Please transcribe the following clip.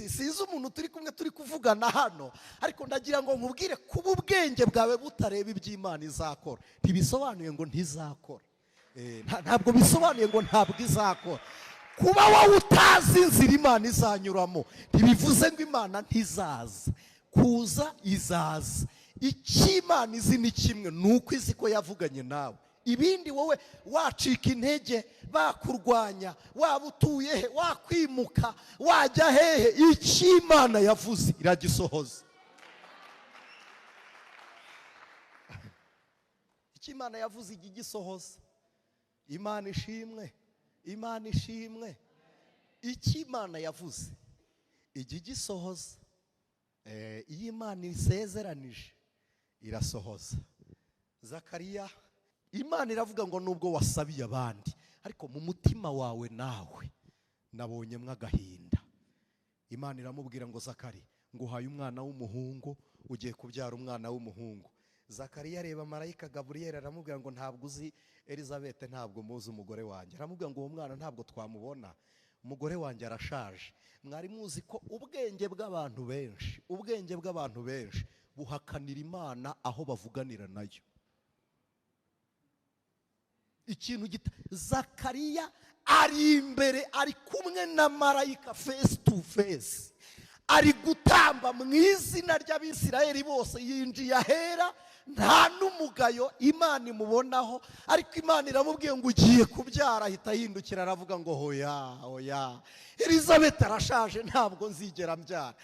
sinzi umuntu turi kumwe turi kuvugana hano, ariko ndagira ngo nkubwire kuba ubwenge bwawe butareba iby'Imana izakora ntibisobanuye ngo ntizakora. Ntabwo bisobanuye ngo ntabwo izakora. Kuba wowe utazi inzira Imana izanyuramo ntibivuze ngo Imana ntizaza. Kuza izaza. Icyo Imana izi ni kimwe, nuko izi ko yavuganye nawe. Ibindi wowe wacika intege, bakurwanya, waba utuye he, wakwimuka, wajya hehe, icyo Imana yavuze iragisohoza. Icyo Imana yavuze igisohoza. Imana ishimwe, Imana ishimwe. Icyo Imana yavuze igisohoza. Iyo Imana isezeranije irasohoza. Zakariya, Imana iravuga ngo nubwo wasabiye abandi, ariko mu mutima wawe nawe nabonyemo agahinda. Imana iramubwira ngo Zakari, nguhaye umwana w'umuhungu, ugiye kubyara umwana w'umuhungu. Zakariya areba marayika Gaburiyeli aramubwira ngo ntabwo uzi Elizabeth, ntabwo muzi umugore wanjye. Aramubwira ngo uwo mwana ntabwo twamubona, umugore wanjye arashaje. Mwari muzi ko ubwenge bw'abantu benshi buhakanira Imana aho bavuganira nayo. Ikintu Zakariya ari imbere, ari kumwe na marayika face to face, ari gutamba mu izina ry'Abisirayeli bose, yinjiye ahera, nta n'umugayo Imana imubonaho. Ariko Imana iramubwiye ngo ugiye kubyara, ahita ahindukira aravuga ngo hoya Elizabeth arashaje, ntabwo nzigera mbyara.